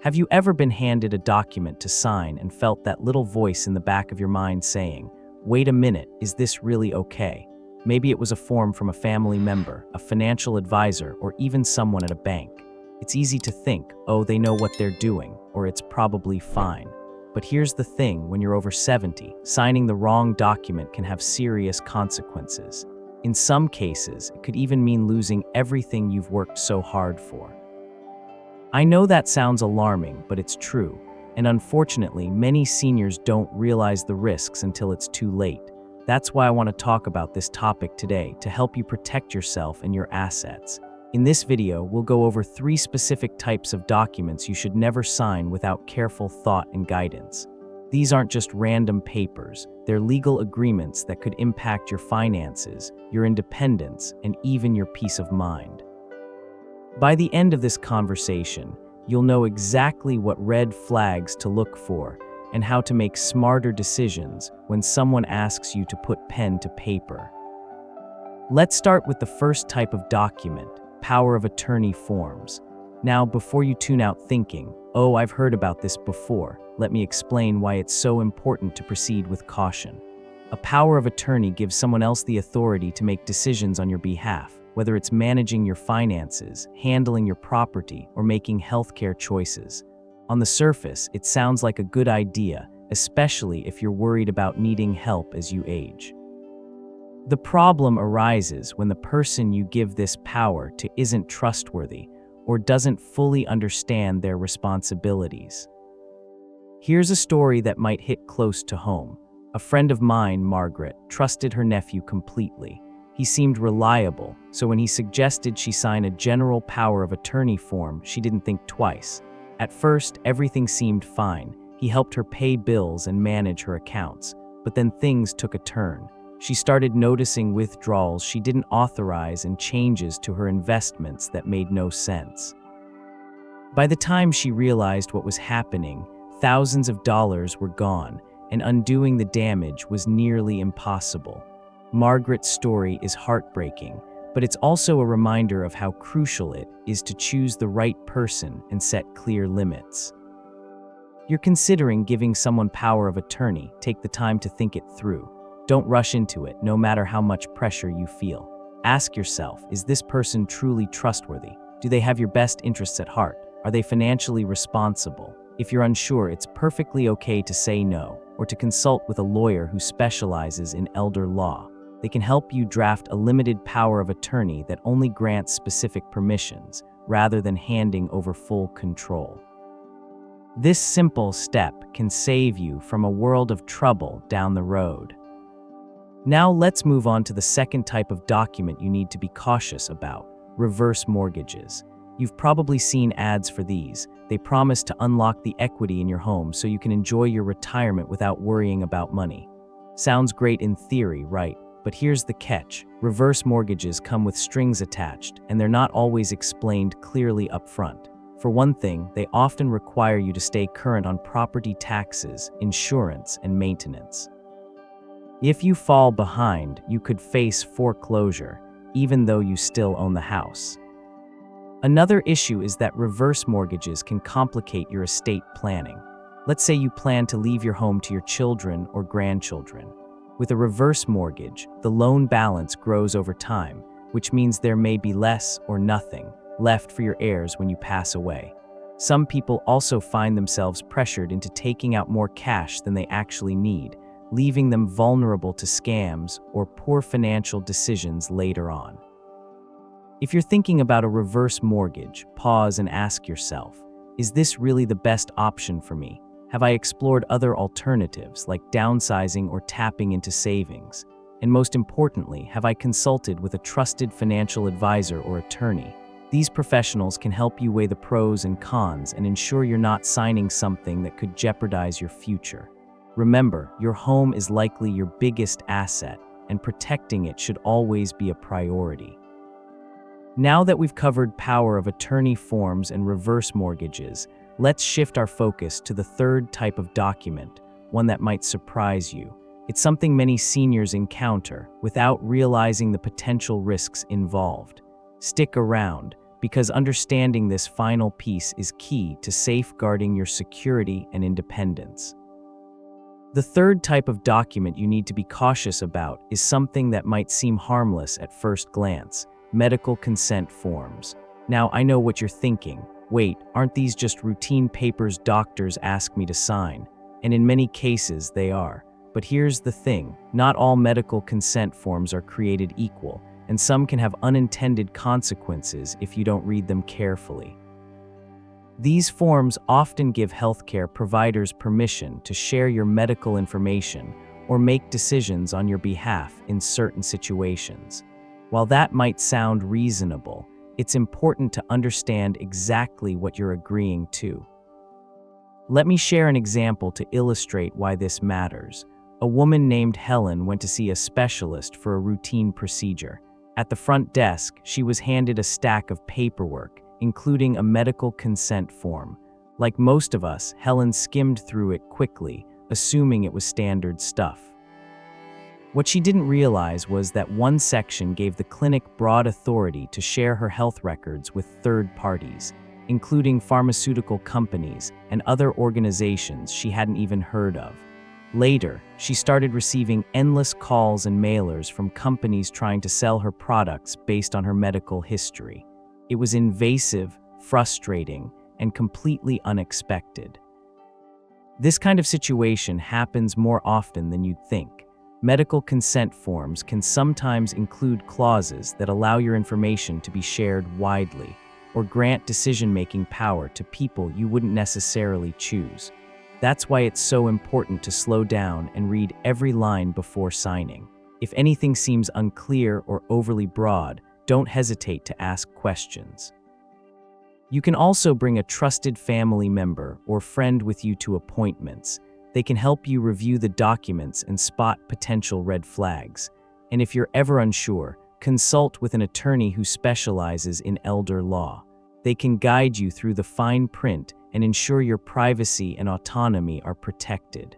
Have you ever been handed a document to sign and felt that little voice in the back of your mind saying, "Wait a minute, is this really okay?" Maybe it was a form from a family member, a financial advisor, or even someone at a bank. It's easy to think, oh, they know what they're doing, or it's probably fine. But here's the thing, when you're over 70, signing the wrong document can have serious consequences. In some cases, it could even mean losing everything you've worked so hard for. I know that sounds alarming, but it's true. And unfortunately, many seniors don't realize the risks until it's too late. That's why I want to talk about this topic today, to help you protect yourself and your assets. In this video, we'll go over 3 specific types of documents you should never sign without careful thought and guidance. These aren't just random papers, they're legal agreements that could impact your finances, your independence, and even your peace of mind. By the end of this conversation, you'll know exactly what red flags to look for and how to make smarter decisions when someone asks you to put pen to paper. Let's start with the first type of document, power of attorney forms. Now, before you tune out thinking, "Oh, I've heard about this before," let me explain why it's so important to proceed with caution. A power of attorney gives someone else the authority to make decisions on your behalf, whether it's managing your finances, handling your property, or making healthcare choices. On the surface, it sounds like a good idea, especially if you're worried about needing help as you age. The problem arises when the person you give this power to isn't trustworthy or doesn't fully understand their responsibilities. Here's a story that might hit close to home. A friend of mine, Margaret, trusted her nephew completely. He seemed reliable, so when he suggested she sign a general power of attorney form, she didn't think twice. At first, everything seemed fine. He helped her pay bills and manage her accounts. But then things took a turn. She started noticing withdrawals she didn't authorize and changes to her investments that made no sense. By the time she realized what was happening, thousands of dollars were gone, and undoing the damage was nearly impossible. Margaret's story is heartbreaking, but it's also a reminder of how crucial it is to choose the right person and set clear limits. You're considering giving someone power of attorney, take the time to think it through. Don't rush into it, no matter how much pressure you feel. Ask yourself, is this person truly trustworthy? Do they have your best interests at heart? Are they financially responsible? If you're unsure, it's perfectly okay to say no, or to consult with a lawyer who specializes in elder law. They can help you draft a limited power of attorney that only grants specific permissions, rather than handing over full control. This simple step can save you from a world of trouble down the road. Now let's move on to the second type of document you need to be cautious about: reverse mortgages. You've probably seen ads for these. They promise to unlock the equity in your home so you can enjoy your retirement without worrying about money. Sounds great in theory, right? But here's the catch. Reverse mortgages come with strings attached, and they're not always explained clearly up front. For one thing, they often require you to stay current on property taxes, insurance, and maintenance. If you fall behind, you could face foreclosure, even though you still own the house. Another issue is that reverse mortgages can complicate your estate planning. Let's say you plan to leave your home to your children or grandchildren. With a reverse mortgage, the loan balance grows over time, which means there may be less or nothing left for your heirs when you pass away. Some people also find themselves pressured into taking out more cash than they actually need, leaving them vulnerable to scams or poor financial decisions later on. If you're thinking about a reverse mortgage, pause and ask yourself, is this really the best option for me? Have I explored other alternatives like downsizing or tapping into savings? And most importantly, have I consulted with a trusted financial advisor or attorney? These professionals can help you weigh the pros and cons and ensure you're not signing something that could jeopardize your future. Remember, your home is likely your biggest asset, and protecting it should always be a priority. Now that we've covered power of attorney forms and reverse mortgages, let's shift our focus to the third type of document, one that might surprise you. It's something many seniors encounter without realizing the potential risks involved. Stick around, because understanding this final piece is key to safeguarding your security and independence. The third type of document you need to be cautious about is something that might seem harmless at first glance: medical consent forms. Now, I know what you're thinking. Wait, aren't these just routine papers doctors ask me to sign? And in many cases, they are. But here's the thing: not all medical consent forms are created equal, and some can have unintended consequences if you don't read them carefully. These forms often give healthcare providers permission to share your medical information or make decisions on your behalf in certain situations. While that might sound reasonable, it's important to understand exactly what you're agreeing to. Let me share an example to illustrate why this matters. A woman named Helen went to see a specialist for a routine procedure. At the front desk, she was handed a stack of paperwork, including a medical consent form. Like most of us, Helen skimmed through it quickly, assuming it was standard stuff. What she didn't realize was that one section gave the clinic broad authority to share her health records with third parties, including pharmaceutical companies and other organizations she hadn't even heard of. Later, she started receiving endless calls and mailers from companies trying to sell her products based on her medical history. It was invasive, frustrating, and completely unexpected. This kind of situation happens more often than you'd think. Medical consent forms can sometimes include clauses that allow your information to be shared widely, or grant decision-making power to people you wouldn't necessarily choose. That's why it's so important to slow down and read every line before signing. If anything seems unclear or overly broad, don't hesitate to ask questions. You can also bring a trusted family member or friend with you to appointments. They can help you review the documents and spot potential red flags. And if you're ever unsure, consult with an attorney who specializes in elder law. They can guide you through the fine print and ensure your privacy and autonomy are protected.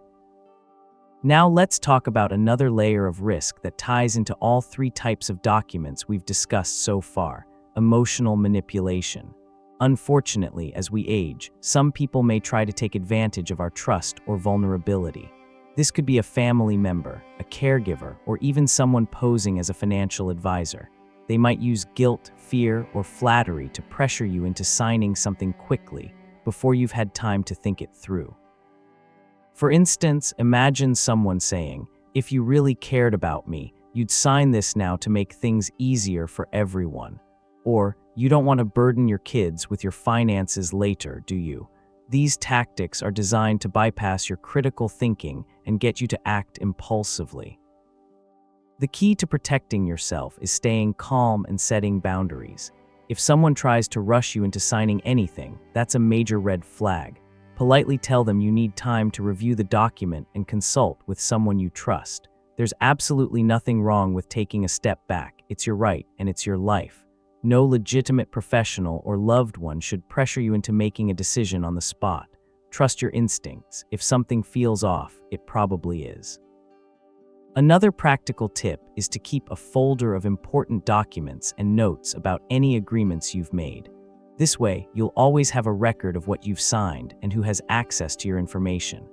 Now let's talk about another layer of risk that ties into all three types of documents we've discussed so far: emotional manipulation. Unfortunately, as we age, some people may try to take advantage of our trust or vulnerability. This could be a family member, a caregiver, or even someone posing as a financial advisor. They might use guilt, fear, or flattery to pressure you into signing something quickly before you've had time to think it through. For instance, imagine someone saying, "If you really cared about me, you'd sign this now to make things easier for everyone." Or, "You don't want to burden your kids with your finances later, do you?" These tactics are designed to bypass your critical thinking and get you to act impulsively. The key to protecting yourself is staying calm and setting boundaries. If someone tries to rush you into signing anything, that's a major red flag. Politely tell them you need time to review the document and consult with someone you trust. There's absolutely nothing wrong with taking a step back. It's your right and it's your life. No legitimate professional or loved one should pressure you into making a decision on the spot. Trust your instincts. If something feels off, it probably is. Another practical tip is to keep a folder of important documents and notes about any agreements you've made. This way, you'll always have a record of what you've signed and who has access to your information.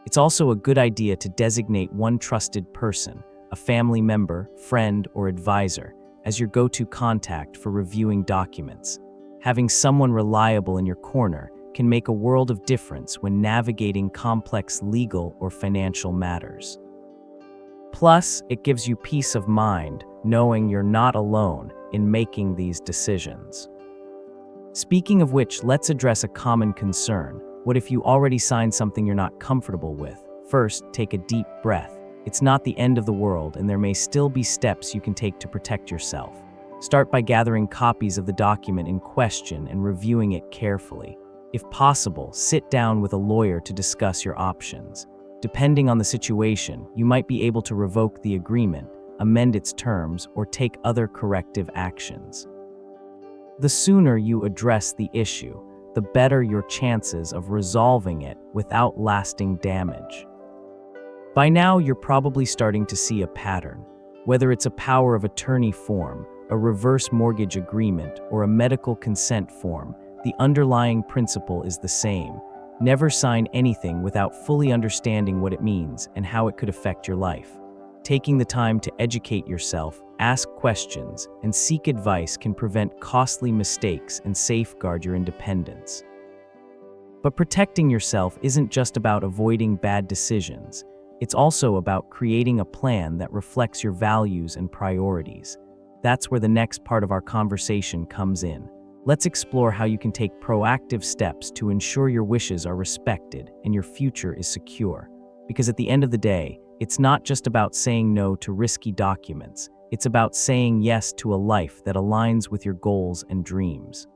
It's also a good idea to designate one trusted person, a family member, friend, or advisor, as your go-to contact for reviewing documents. Having someone reliable in your corner can make a world of difference when navigating complex legal or financial matters. Plus, it gives you peace of mind knowing you're not alone in making these decisions. Speaking of which, let's address a common concern. What if you already signed something you're not comfortable with? First, take a deep breath. It's not the end of the world, and there may still be steps you can take to protect yourself. Start by gathering copies of the document in question and reviewing it carefully. If possible, sit down with a lawyer to discuss your options. Depending on the situation, you might be able to revoke the agreement, amend its terms, or take other corrective actions. The sooner you address the issue, the better your chances of resolving it without lasting damage. By now, you're probably starting to see a pattern. Whether it's a power of attorney form, a reverse mortgage agreement, or a medical consent form, the underlying principle is the same. Never sign anything without fully understanding what it means and how it could affect your life. Taking the time to educate yourself, ask questions, and seek advice can prevent costly mistakes and safeguard your independence. But protecting yourself isn't just about avoiding bad decisions. It's also about creating a plan that reflects your values and priorities. That's where the next part of our conversation comes in. Let's explore how you can take proactive steps to ensure your wishes are respected and your future is secure. Because at the end of the day, it's not just about saying no to risky documents. It's about saying yes to a life that aligns with your goals and dreams.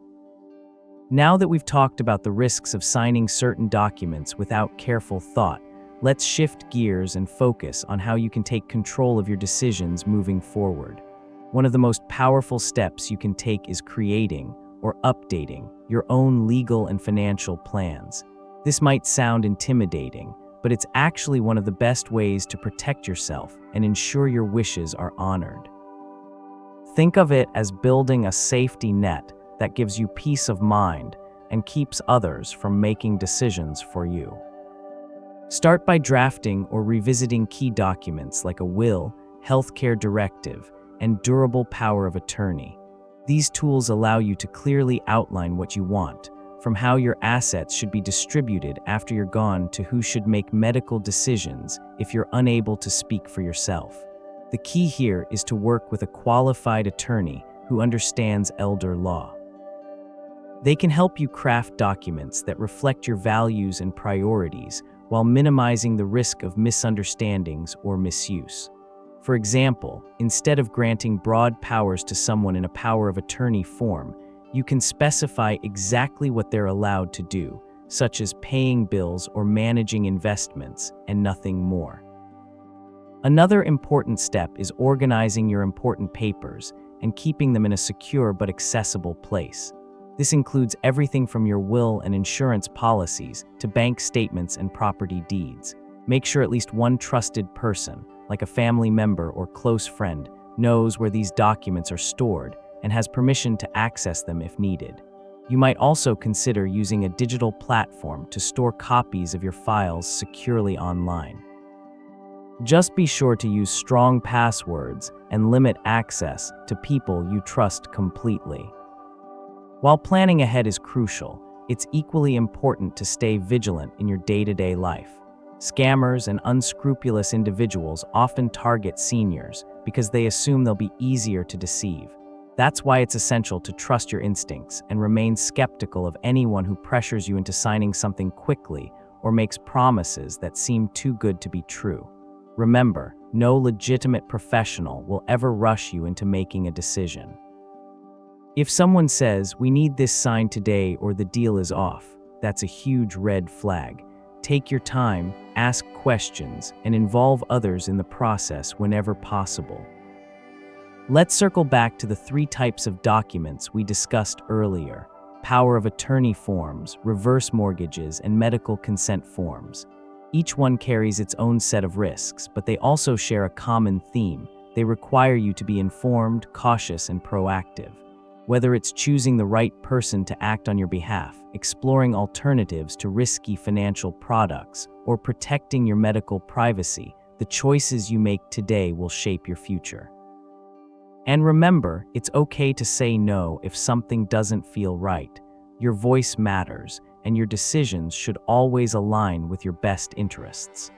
Now that we've talked about the risks of signing certain documents without careful thought, let's shift gears and focus on how you can take control of your decisions moving forward. One of the most powerful steps you can take is creating or updating your own legal and financial plans. This might sound intimidating, but it's actually one of the best ways to protect yourself and ensure your wishes are honored. Think of it as building a safety net that gives you peace of mind and keeps others from making decisions for you. Start by drafting or revisiting key documents like a will, healthcare directive, and durable power of attorney. These tools allow you to clearly outline what you want, from how your assets should be distributed after you're gone to who should make medical decisions if you're unable to speak for yourself. The key here is to work with a qualified attorney who understands elder law. They can help you craft documents that reflect your values and priorities while minimizing the risk of misunderstandings or misuse. For example, instead of granting broad powers to someone in a power of attorney form, you can specify exactly what they're allowed to do, such as paying bills or managing investments, and nothing more. Another important step is organizing your important papers and keeping them in a secure but accessible place. This includes everything from your will and insurance policies to bank statements and property deeds. Make sure at least one trusted person, like a family member or close friend, knows where these documents are stored and has permission to access them if needed. You might also consider using a digital platform to store copies of your files securely online. Just be sure to use strong passwords and limit access to people you trust completely. While planning ahead is crucial, it's equally important to stay vigilant in your day-to-day life. Scammers and unscrupulous individuals often target seniors because they assume they'll be easier to deceive. That's why it's essential to trust your instincts and remain skeptical of anyone who pressures you into signing something quickly or makes promises that seem too good to be true. Remember, no legitimate professional will ever rush you into making a decision. If someone says, "We need this signed today or the deal is off," that's a huge red flag. Take your time, ask questions, and involve others in the process whenever possible. Let's circle back to the 3 types of documents we discussed earlier: power of attorney forms, reverse mortgages, and medical consent forms. Each one carries its own set of risks, but they also share a common theme. They require you to be informed, cautious, and proactive. Whether it's choosing the right person to act on your behalf, exploring alternatives to risky financial products, or protecting your medical privacy, the choices you make today will shape your future. And remember, it's okay to say no if something doesn't feel right. Your voice matters, and your decisions should always align with your best interests.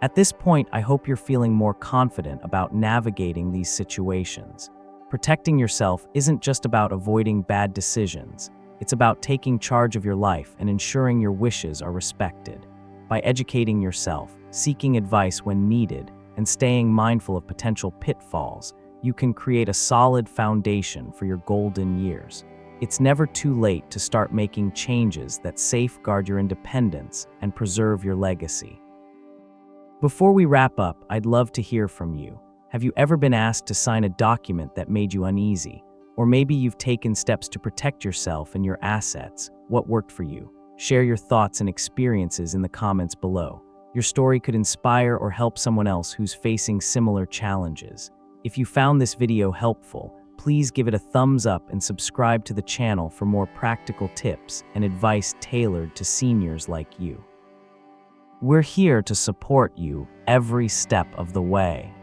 At this point, I hope you're feeling more confident about navigating these situations. Protecting yourself isn't just about avoiding bad decisions. It's about taking charge of your life and ensuring your wishes are respected. By educating yourself, seeking advice when needed, and staying mindful of potential pitfalls, you can create a solid foundation for your golden years. It's never too late to start making changes that safeguard your independence and preserve your legacy. Before we wrap up, I'd love to hear from you. Have you ever been asked to sign a document that made you uneasy? Or maybe you've taken steps to protect yourself and your assets. What worked for you? Share your thoughts and experiences in the comments below. Your story could inspire or help someone else who's facing similar challenges. If you found this video helpful, please give it a thumbs up and subscribe to the channel for more practical tips and advice tailored to seniors like you. We're here to support you every step of the way.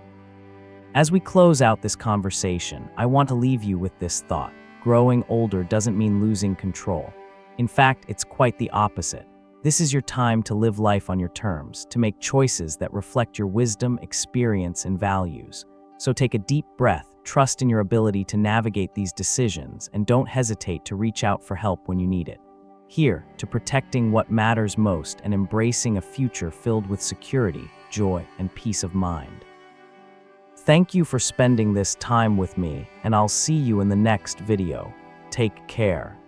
As we close out this conversation, I want to leave you with this thought. Growing older doesn't mean losing control. In fact, it's quite the opposite. This is your time to live life on your terms, to make choices that reflect your wisdom, experience, and values. So take a deep breath, trust in your ability to navigate these decisions, and don't hesitate to reach out for help when you need it. Here, to protecting what matters most and embracing a future filled with security, joy, and peace of mind. Thank you for spending this time with me, and I'll see you in the next video. Take care.